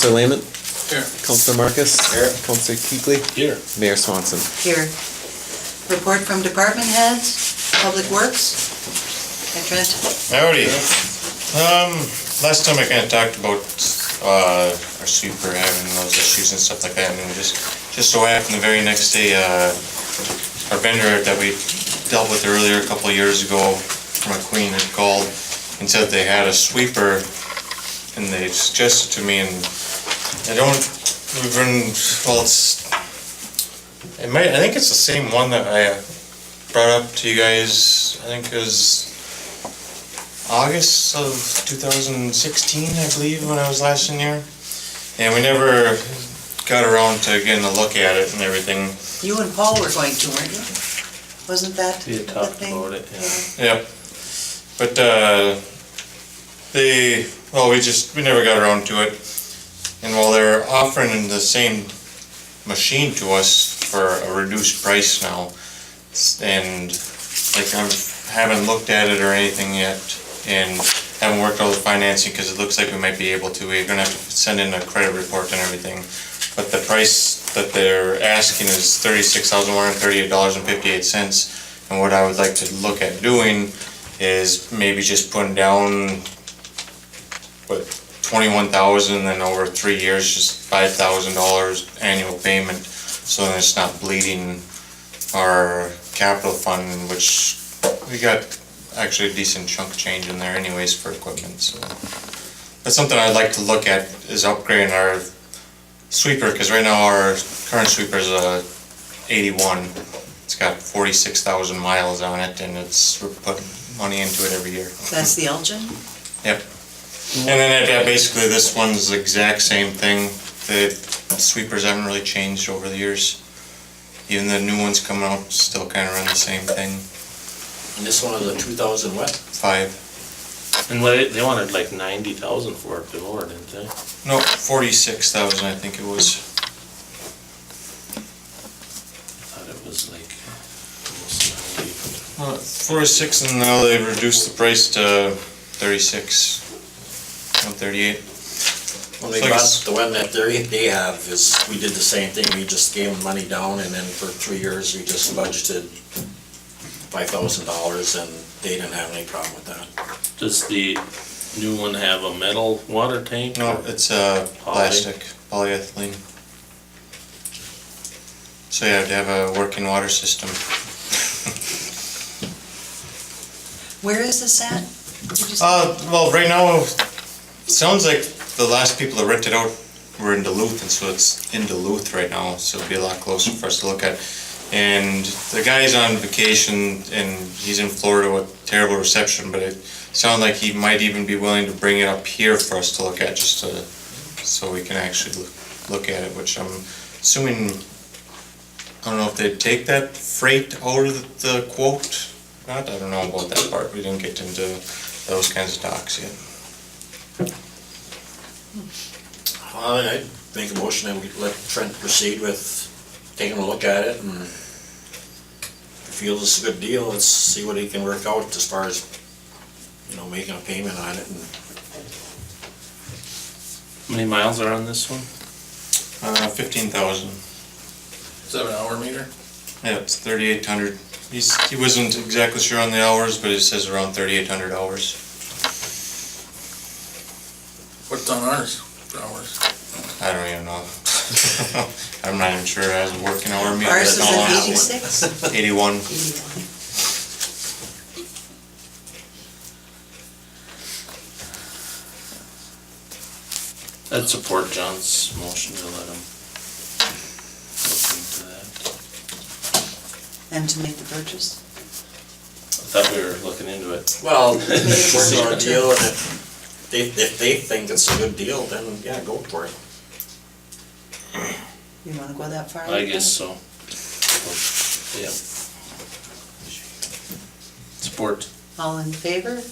Councillor Lehman. Here. Councillor Marcus. Here. Councillor Kuechly. Here. Mayor Swanson. Here. Report from department heads, Public Works. Hey, Trent. Howdy. Last time I kind of talked about our sweeper having those issues and stuff like that, and just so happened the very next day, our vendor that we dealt with earlier a couple of years ago from McQueen had called and said they had a sweeper, and they suggested to me, and I think it's the same one that I brought up to you guys. I think it was August of 2016, I believe, when I was last in here. And we never got around to getting a look at it and everything. You and Paul were going to, weren't you? Wasn't that You the talked thing? about it, yeah. Yep. But we never got around to it. And while they're offering the same machine to us for a reduced price now, and like I haven't looked at it or anything yet, and haven't worked all the financing because it looks like we might be able to. We're gonna have to send in a credit report and everything. But the price that they're asking is $36,138.58. And what I would like to look at doing is maybe just putting down $21,000, and then over 3 years, just $5,000 annual payment, so then it's not bleeding our capital fund, which we got actually a decent chunk change in there anyways for equipment. So that's something I'd like to look at, is upgrading our sweeper, because right now our current sweeper is a 81. It's got 46,000 miles on it, and we're putting money into it every year. That's the Elgin? Yep. And then basically this one's the exact same thing. The sweepers haven't really changed over the years. Even the new ones coming out still kind of run the same thing. And this one is a 2000 what? 5. And they wanted like 90,000 for it before, didn't they? No, 46,000 I think it was. I thought it was like almost 90. 46, and now they've reduced the price to 36. No, 38. When they got the one that they have is, we did the same thing, we just gave them money down, and then for 3 years we just budgeted $5,000, and they didn't have any problem with that. Does the new one have a metal water tank? No, it's plastic, polyethylene. So you have to have a working water system. Where is this at? Did you say? Well, right now, it sounds like the last people that rented out were in Duluth, and so it's in Duluth right now, so it'll be a lot closer for us to look at. And the guy's on vacation, and he's in Florida with terrible reception, but it sounds like he might even be willing to bring it up here for us to look at, just so we can actually look at it, which I'm assuming, I don't know if they'd take that freight out of the quote. I don't know about that part. We didn't get into those kinds of docs yet. I'd make a motion that we let Trent proceed with taking a look at it, and if he feels it's a good deal, let's see what he can work out as far as, making a payment on it. And How many miles are on this one? 15,000. Is that an hour meter? Yeah, it's 3,800. He wasn't exactly sure on the hours, but it says around 3,800 hours. What's on ours for hours? I don't even know. I'm not even sure it has a working hour meter. Ours is That's all an I know. 86? 81. 81. I'd support John's motion to let him look into that. And to make the purchase? I thought we were looking into it. Well, it's our deal, and if they think it's a good deal, then yeah, go for it. You wanna go that far? I guess so. Yeah. Support. All in favor?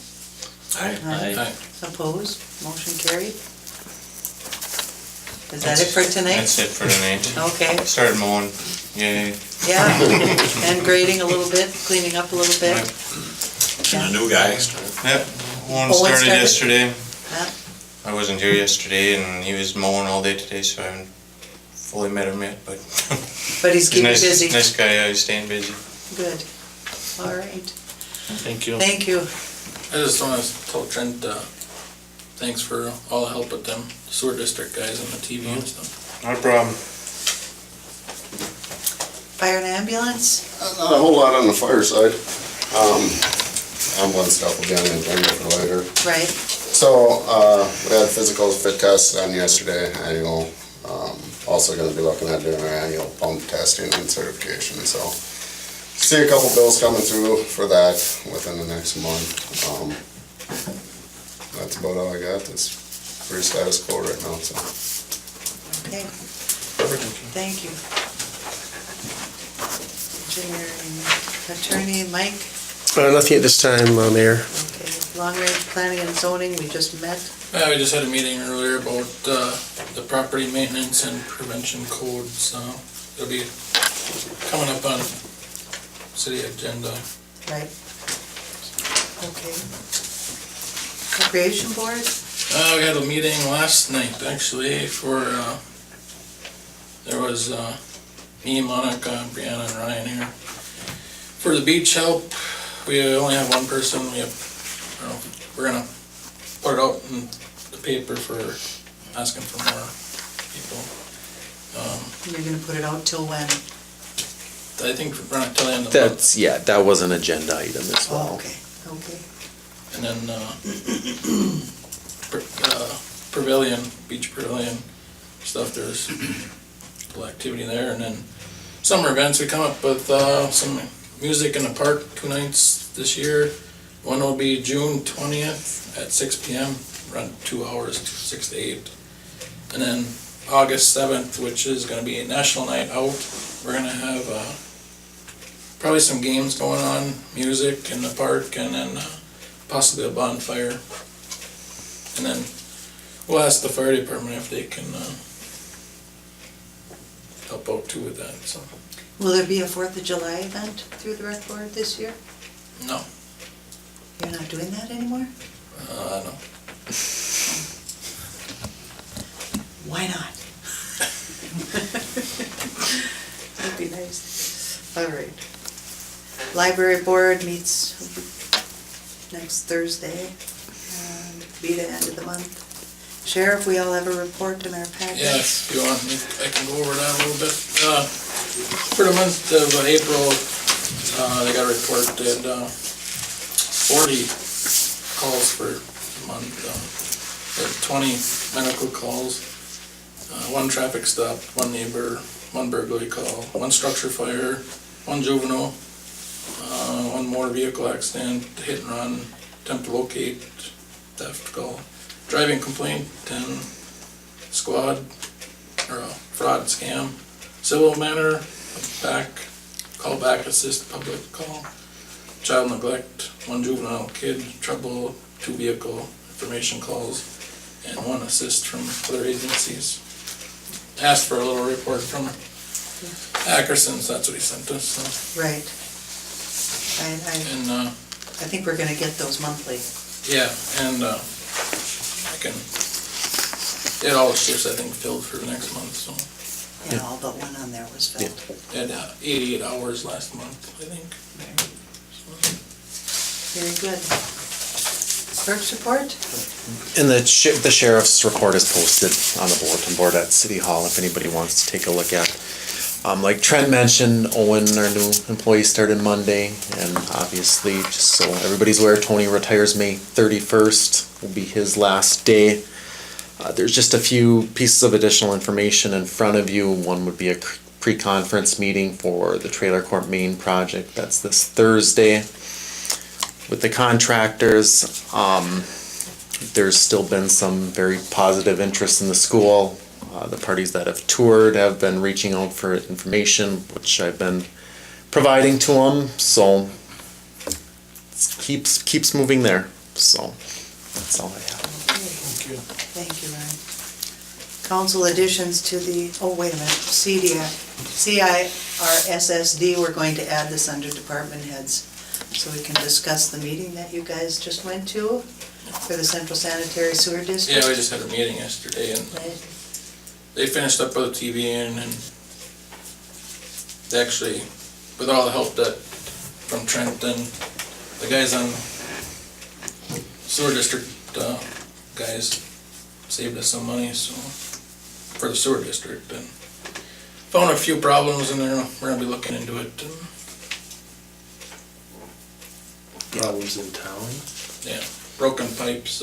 Aye. Opposed? Motion carried? Is that it for tonight? That's it for tonight. Okay. Started mowing. Yay. Yeah, and grading a little bit, cleaning up a little bit. And a new guy. Yep. One Oh, one started started? yesterday. Yeah. I wasn't here yesterday, and he was mowing all day today, so I haven't fully met him yet, but But he's keeping nice, busy. nice guy, yeah, he's staying busy. Good. All right. Thank you. Thank you. I just wanna tell Trent, thanks for all the help with them sewer district guys on the TV and stuff. Not a problem. Fire and ambulance? Not a whole lot on the fire side. Ambulance stuff will be on the agenda for later. Right. So, we had physicals, fit tests done yesterday, annual. Also gonna be looking at doing our annual pump testing and certification, so. See a couple bills coming through for that within the next month. That's about all I got. It's pretty status quo right now, so. Okay. Thank you. Engineering attorney, Mike. Nothing at this time, Mayor. Okay. Long range planning and zoning, we just met. We just had a meeting earlier about, the property maintenance and prevention codes, it'll be coming up on city agenda. Right. Okay. Recreation board? We had a meeting last night, actually, for, there was, me, Monica, Brianna, and Ryan here. For the beach help, we only have one person, we have, we're gonna put it out in the paper for asking for more people. You're gonna put it out till when? I think we're not till the end of the month. That's, yeah, that was an agenda item as well. Oh, okay, okay. And then, pavilion, beach pavilion stuff, there's a little activity there, and then summer events, we come up with, some music in the park, 2 nights this year. One will be June 20th at 6 PM, run 2 hours, 6 to 8. And then August 7th, which is gonna be a national night out, we're gonna have, probably some games going on, music in the park, and then, possibly a bonfire. And then we'll ask the fire department if they can, help out too with that, so, Will there be a 4th of July event through the rec board this year? no, You're not doing that anymore? no. Why not? That'd be nice. All right. Library board meets next Thursday, and be the end of the month. Sheriff, we all have a report in our packets. Yeah, if you want me, I can go over that a little bit. For the month of April, they got a report that 40 calls per month, they had 20 medical calls, 1 traffic stop, 1 neighbor, 1 burglary call, 1 structure fire, 1 juvenile, 1 motor vehicle accident, hit and run, attempt to locate, theft call, driving complaint, 10 squad, or fraud scam, civil matter, call back assist public call, child neglect, 1 juvenile kid trouble, 2 vehicle information calls, and 1 assist from other agencies. Asked for a little report from Ackerson's, that's what he sent us, so. Right. And, I think we're gonna get those monthly. yeah, and, I can get all the shifts, I think, filled for next month, so. Yeah, all but one on there was filled. Had 88 hours last month, I think. Very good. Clerk's report? And the sheriff's report is posted on the bulletin board at City Hall if anybody wants to take a look at. Like Trent mentioned, Owen, our new employee, started Monday, and obviously, just so everybody's aware, Tony retires May 31st, will be his last day. There's just a few pieces of additional information in front of you. One would be a pre-conference meeting for the trailer court main project. That's this Thursday. With the contractors, there's still been some very positive interest in the school. The parties that have toured have been reaching out for information, which I've been providing to them. So it keeps moving there. So that's all I have. Thank you. Thank you, Ryan. Council additions to the, oh, wait a minute, CIRSSD, we're going to add this under department heads, so we can discuss the meeting that you guys just went to. for the Central Sanitary Sewer District? Yeah, we just had a meeting yesterday and Right. they finished up with the TV in and they actually, with all the help that from Trent and the guys on sewer district, guys saved us some money, so, for the sewer district, and found a few problems and we're gonna be looking into it. And, Problems in town? yeah, broken pipes,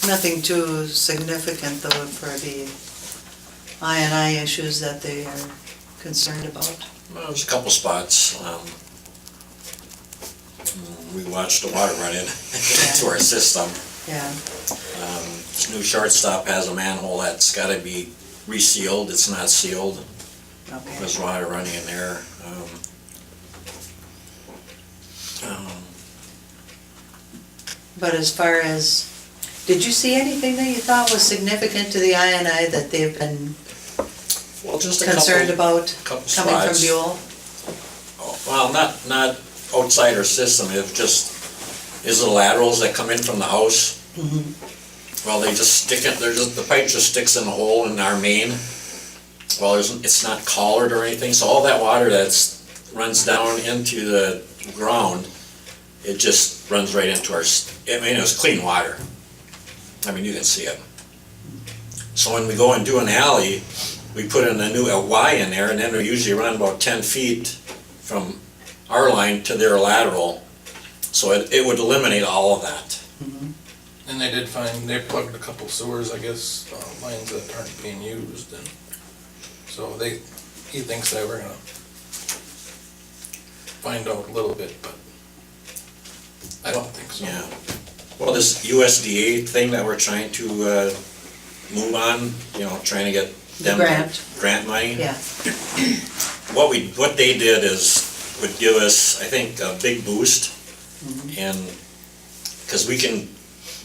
Nothing too significant though for the I issues that they are concerned about. Well, there's a couple spots, we watched the water run into our system. Yeah, This new shortstop has a manhole that's gotta be resealed, it's not sealed. okay. There's water running in there. But as far as, did you see anything that you thought was significant to the I that they've been Well, just a concerned couple, about couple coming from spots. Buhl? Well, not outside our system, it just is the laterals that come in from the house. Well, they just stick it, the pipe just sticks in a hole in our main. Well, it's not collared or anything, so all that water runs down into the ground, it just runs right into our, it was clean water. I mean, you can see it. So when we go and do an alley, we put in a new Y in there, and then we usually run about 10 feet from our line to their lateral. So it would eliminate all of that. and they did find, they plugged a couple sewers, I guess, lines that aren't being used, and so he thinks that we're gonna find out a little bit, but I don't think so. Yeah. Well, this USDA thing that we're trying to move on, trying to get them grant money. Yeah, What they did would give us, I think, a big boost. And, because we can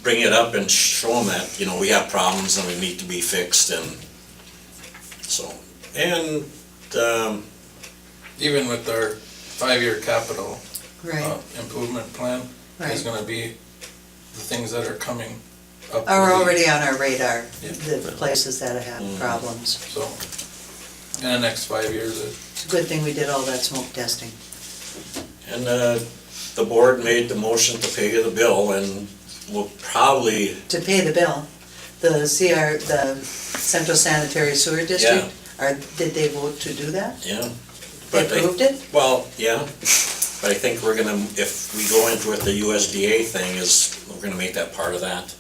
bring it up and show them that, we have problems and we need to be fixed, and so, and, Even with our 5-year capital right. improvement plan, is Right. gonna be the things that are coming up. Are already on our radar, Yeah. the places that have problems. So, in the next 5 years, It's a good thing we did all that smoke testing. and the board made the motion to pay the bill, and we'll probably, To pay the bill, the Central Sanitary Sewer District, did they vote to do that? yeah. They But approved it? Well, yeah, but I think we're gonna, if we go into it, the USDA thing we're gonna make that part of that.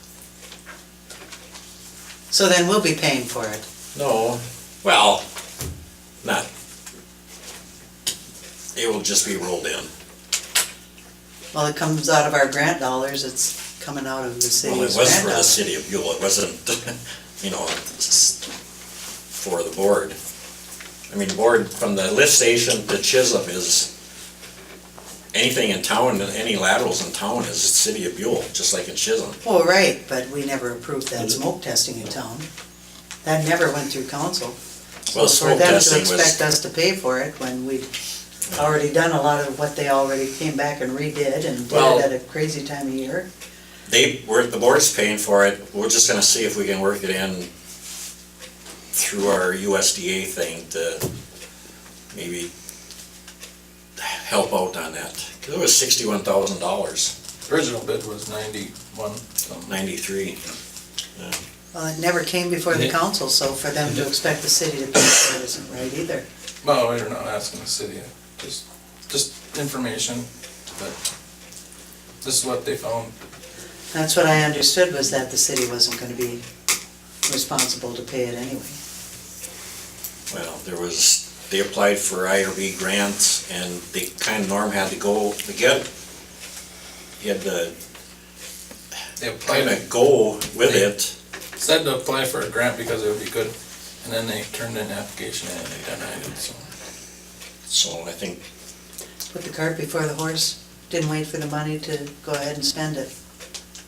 So then we'll be paying for it. No, well, not, it will just be rolled in. Well, it comes out of our grant dollars, it's coming out of the city's Well, grant it dollars. was for the city of Buhl, it wasn't, for the board. I mean, the board, from the lift station to Chisholm is, anything in town, any laterals in town is city of Buhl, just like in Chisholm. Well, right, but we never approved that smoke testing in town. That never went through council. Well, So smoke for them to testing was, expect us to pay for it when we'd already done a lot of what they already came back and redid and did Well- it at a crazy time of year. the board's paying for it, we're just gonna see if we can work it in through our USDA thing to maybe help out on that. 'Cause it was $61,000, original bid was 91 something. 93. Well, it never came before the Yeah. council, so for them to expect the city to pay for it isn't right either. Well, we're not asking the city, just information, but this is what they found. That's what I understood, was that the city wasn't gonna be responsible to pay it anyway. Well, they applied for IRB grants, and they kind of, Norm had to go to get, he had to They applied, kind of go with it. said to apply for a grant because it would be good, and then they turned in an application and they denied it, so. So I think, Put the cart before the horse, didn't wait for the money to go ahead and spend it.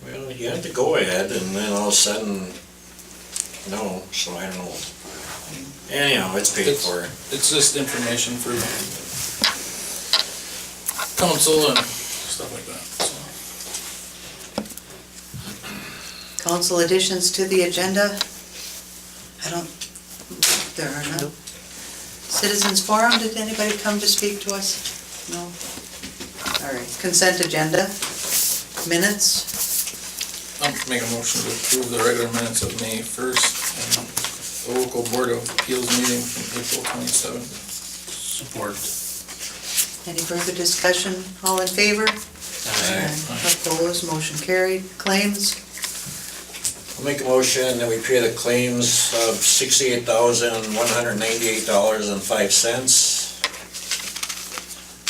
well, he had to go ahead, and then all of a sudden, no, so I don't know. Anyhow, it's paid for. It's just information for council and stuff like that, so. Council additions to the agenda? There are none. Citizens forum, did anybody come to speak to us? No? All right, consent agenda, minutes, I'll make a motion to approve the regular minutes of May 1st and the local board of appeals meeting from April 27th. Support. any further discussion? All in favor? Opposed, motion carried. Claims, I'll make a motion that we pay the claims of $68,198.05.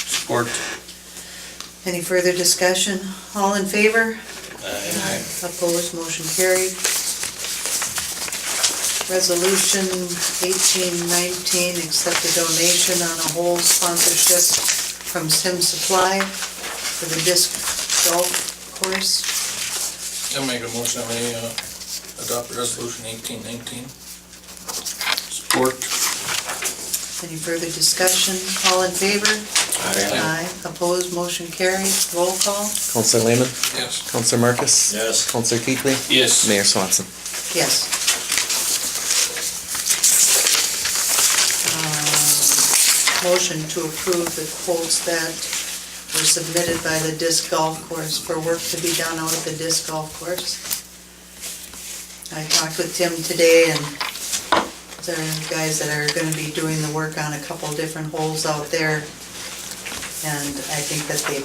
Support. any further discussion? All in favor? Aye. Opposed, motion carried. Resolution 1819, accept a donation on a whole sponsorship from Sim Supply for the disc golf course. I'll make a motion that we adopt resolution 1819. Support. Any further discussion? All in favor? Aye. Opposed, motion carried. Roll call? Counselor Lehman, Yes. Counselor Marcus, Yes. Counselor Keithley, Yes. Mayor Swanson. Yes. Motion to approve the quotes that were submitted by the disc golf course for work to be done out at the disc golf course. I talked with Tim today, and there are guys that are gonna be doing the work on a couple different holes out there. And I think that they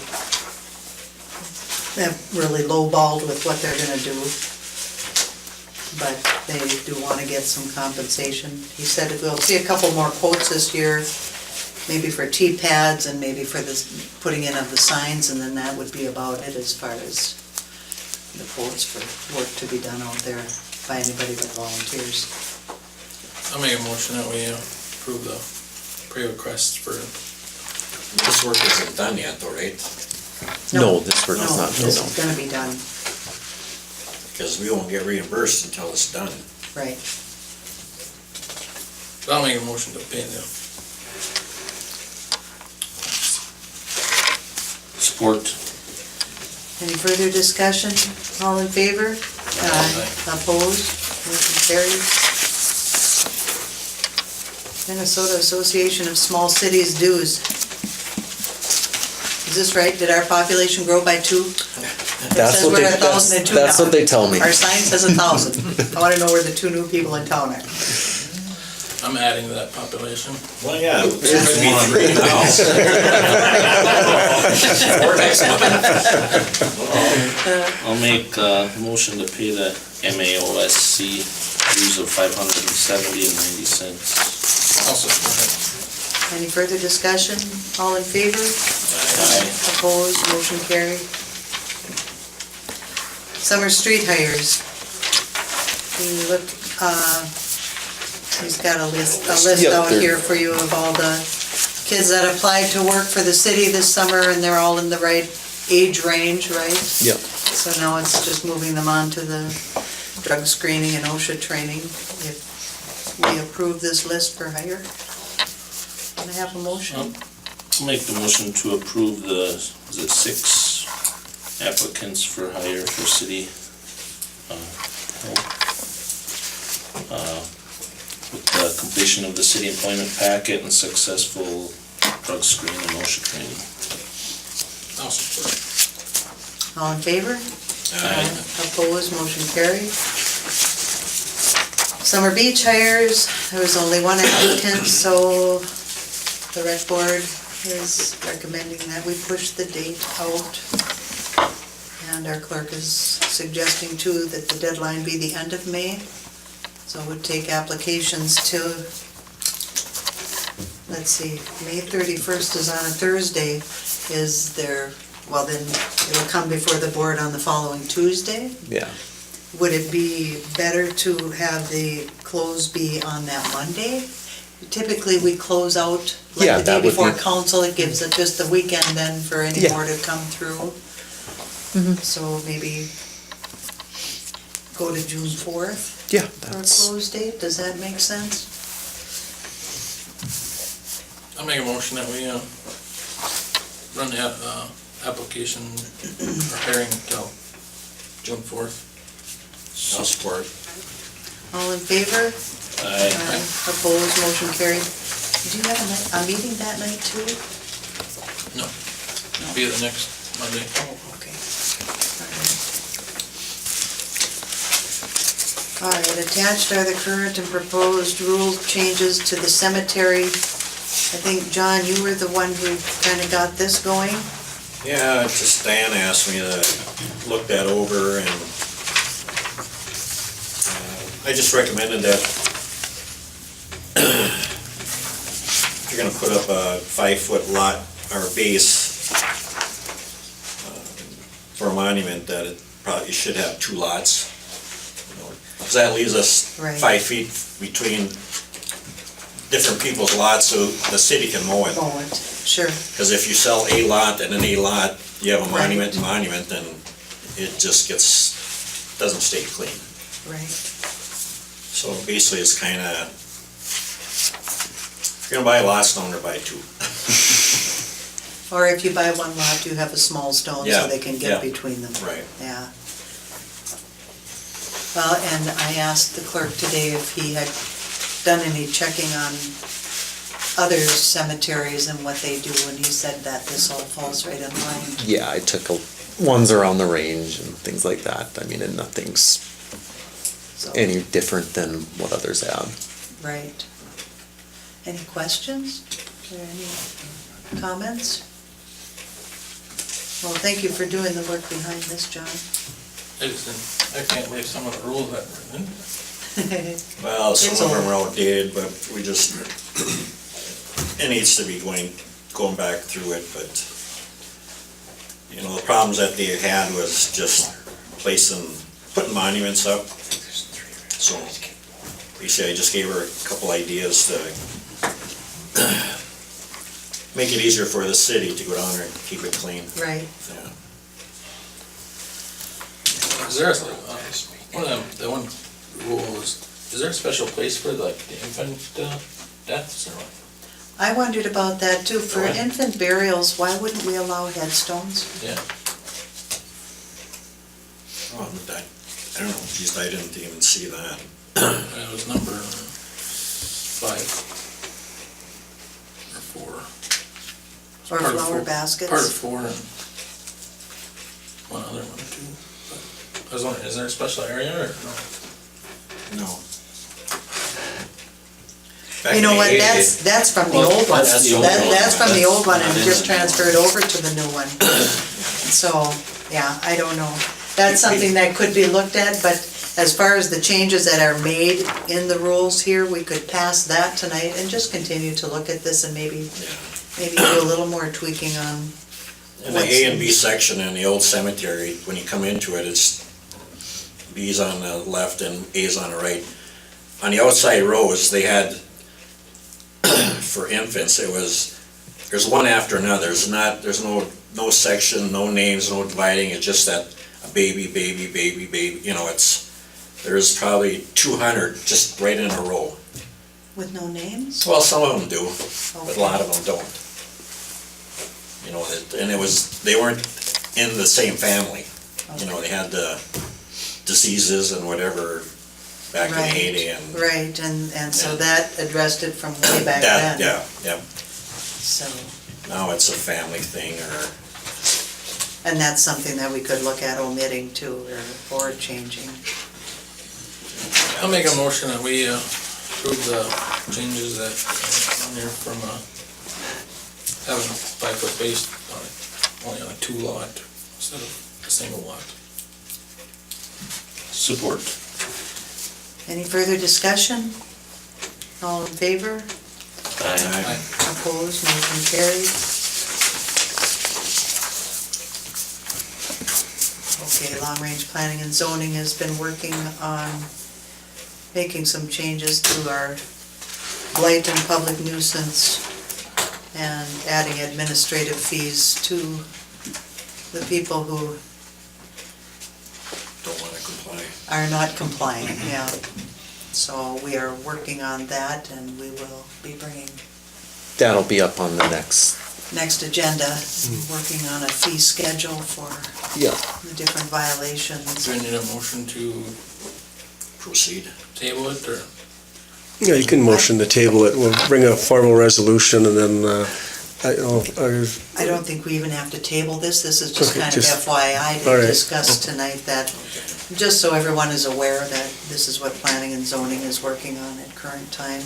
have really lowballed with what they're gonna do. But they do wanna get some compensation. He said we'll see a couple more quotes this year, maybe for T-pads and maybe for this, putting in of the signs, and then that would be about it as far as the quotes for work to be done out there by anybody that volunteers. I'll make a motion that we approve the pay requests for, This work isn't done yet though, right? No, this work is not No, this is done. gonna be done, Because we won't get reimbursed until it's done. right. I'll make a motion to pay them. Support. Any further discussion? All in favor? Aye. Opposed? Motion carried. Minnesota Association of Small Cities dues. Is this right? Did our population grow by 2? It That's says what we're they, 1,002 that's now. what they tell me. Our sign says 1,000. I wanna know where the 2 new people in town are. I'm adding to that population. Well, yeah. There's me 3 now. Or next month. I'll make a motion to pay the MAOSC dues of $570.90. I'll support it. Any further discussion? All in favor? Aye. Opposed, motion carried. Summer street hires. We look, he's got a list Yep, out there. here for you of all the kids that applied to work for the city this summer, and they're all in the right age range, right? Yep. So now it's just moving them on to the drug screening and OSHA training. If we approve this list for hire, can I have a motion? I'll make the motion to approve the, is it 6 applicants for hire for city, with the completion of the city employment packet and successful drug screen and OSHA training. I'll support it. All in favor? Aye. Opposed, motion carried. Summer beach hires, there was only one applicant, so the rec board is recommending that we push the date out. And our clerk is suggesting too that the deadline be the end of May. So it would take applications to, let's see, May 31st is on a Thursday. Is there, well then, it'll come before the board on the following Tuesday. Yeah. Would it be better to have the close be on that Monday? Typically, we close out Yeah, like the day that would before be- council, it gives it just the weekend then for any Yeah. more to come through. So maybe go to June 4th Yeah, for a that's, close date, does that make sense? I'll make a motion that we run the application for hiring until June 4th. I'll support. All in favor? Aye. Opposed, motion carried. Did you have a meeting that night too? No, be the next Monday. Oh, okay. All right, attached are the current and proposed rule changes to the cemetery. I think, John, you were the one who kind of got this going. Yeah, just Diana asked me to look that over, and I just recommended that if you're gonna put up a 5-foot lot or base for a monument, that it probably should have 2 lots. Because that leaves us Right. 5 feet between different people's lots, so the city can mow it. Moment, sure, Because if you sell a lot and an A lot, you have a monument and monument, then it just doesn't stay clean. right. So basically, it's kinda, if you're gonna buy lots, don't buy 2. Or if you buy one lot, you have a small stone Yeah, so they can yeah. get between them. Right. Yeah. Well, and I asked the clerk today if he had done any checking on other cemeteries and what they do, and he said that this all falls right in line. Yeah, I took ones around the range and things like that. I mean, and nothing's So, any different than what others have. right. Any questions? Or any comments? Well, thank you for doing the work behind this, John. I can't believe some of the rules that were in. Well, some It's of them old. are outdated, but we just, it needs to be going back through it, but, you know, the problems that they had was just putting monuments up. So, basically, I just gave her a couple ideas to make it easier for the city to go down there and keep it clean. Right. Yeah. Is there, one of them, the one rule is there a special place for like the infant deaths or what? I wondered about that too. For Right. infant burials, why wouldn't we allow headstones? Yeah. Oh, I don't know, geez, I didn't even see that. It was number 5 or 4. Or Part of flower 4 baskets? Part of 4 and one other one too. But I was wondering, is there a special area or no? No. You know what, that's from the old one. That's the old one. That's from the old one and That's just not in the new one. transferred over to the new one. So, yeah, I don't know. That's something that could be looked at, but as far as the changes that are made in the rules here, we could pass that tonight and just continue to look at this and maybe do a little more tweaking on. In the A and B section in the old cemetery, when you come into it, it's B's on the left and A's on the right. On the outside rows, they had, for infants, there's one after another. There's no section, no names, no dividing, it's just that a baby, you know, there's probably 200 just right in a row. With no names? Well, some of them do, but Okay. a lot of them don't. You know, and they weren't in the same family. You know, they had the diseases and whatever back in the Right, heyday and. right, and so Yeah. that addressed it from way back That, then. yeah. So, Now it's a family thing or, and that's something that we could look at omitting too, or changing. I'll make a motion that we approve the changes that on there from having a 5-foot base on it, only on a 2 lot instead of a single lot. Support. Any further discussion? All in favor? Aye. Opposed, motion carried. Okay, long-range planning and zoning has been working on making some changes to our blight and public nuisance and adding administrative fees to the people who don't wanna comply. are not complying, yeah. So we are working on that and we will be bringing That'll be up on the next, next agenda, working on a fee schedule for yeah. the different violations. Do we need a motion to proceed. Table it, or? Yeah, you can motion to table it. We'll bring a formal resolution and then, I don't think we even have to table this, this is just Okay, kind of just- FYI all to right. discuss tonight that, just so everyone is aware that this is what planning and zoning is working on at current time.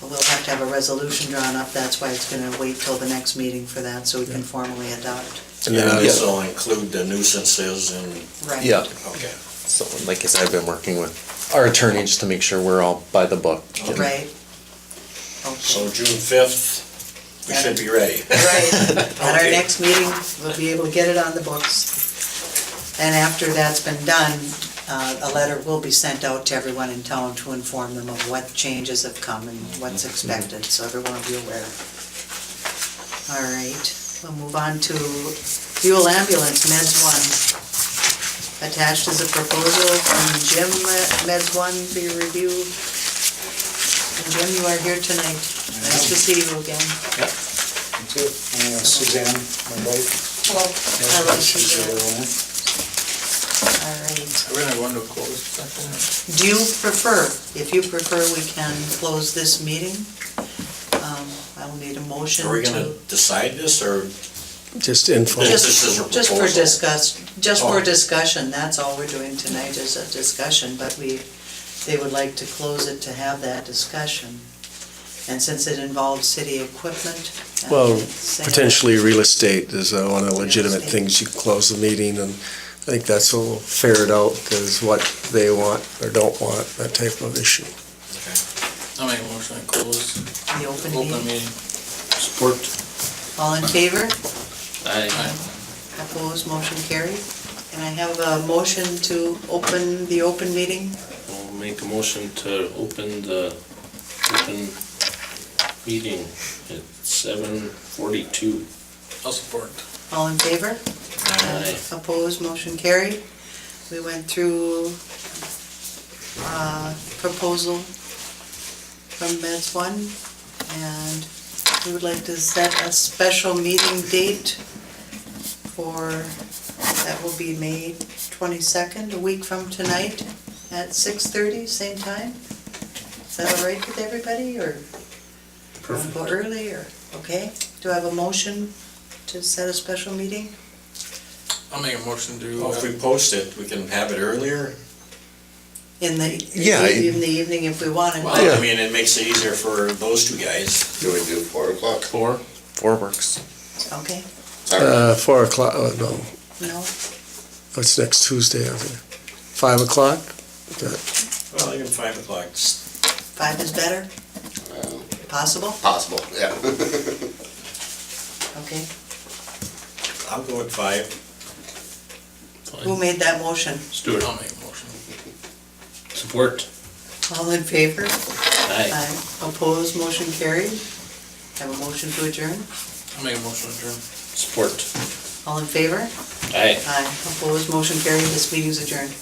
But we'll have to have a resolution drawn up, that's why it's gonna wait till the next meeting for that, so we can formally adopt. and And then, this will include the nuisances and, Right. Yeah, okay. so like I said, I've been working with our attorney just to make sure we're all by the book. Right. So Okay. June 5th, we should be ready. Right, at our Okay. next meeting, we'll be able to get it on the books. And after that's been done, a letter will be sent out to everyone in town to inform them of what changes have come and what's expected, so everyone will be aware. All right, we'll move on to fuel ambulance, Meds 1. Attached is a proposal from Jim, Meds 1 for your review. And Jim, you are here tonight. Nice to see you again. Me too. Suzanne, my wife. Hello. Hello, Suzanne. All right. We're gonna go into a closed session. Do you prefer, if you prefer, we can close this meeting? I will need a motion Are we gonna to, decide this, or just info. This is a just for proposal. just for Oh. discussion, that's all we're doing tonight is a discussion, but they would like to close it to have that discussion. And since it involves city equipment. Well, sale- potentially real estate is one of the legitimate estate. things. You can close the meeting, and I think that's a little ferret out, is what they want or don't want, that type of issue. I'll make a motion to close The open open meeting. meeting. Support. All in favor? Aye. Opposed, motion carried. Can I have a motion to open the open meeting? I'll make a motion to open the open meeting at 7:42. I'll support. All in favor? Aye. Opposed, motion carried. We went through proposal from Meds 1, and we would like to set a special meeting date for, that will be May 22nd, a week from tonight, at 6:30, same time. Is that all right with everybody, or wanna go early, or, okay? Do I have a motion to set a special meeting? I'll make a motion to, well, if we post it, we can have it earlier? In the Yeah, in the evening if we wanted. Well, I mean, it makes it easier for those two guys. Do we do 4 o'clock? 4 works. Okay, 4 o'clock, no, no, what's next Tuesday, I think? 5 o'clock? Well, even 5 o'clock. 5 is better, possible? Possible, yeah. Okay, I'll go with 5. who made that motion? Stuart. I'll make a motion. Support. All in favor? Aye. Opposed, motion carried. Have a motion to adjourn? I'll make a motion to adjourn. Support. All in favor? Aye. Opposed, motion carried, this meeting's adjourned.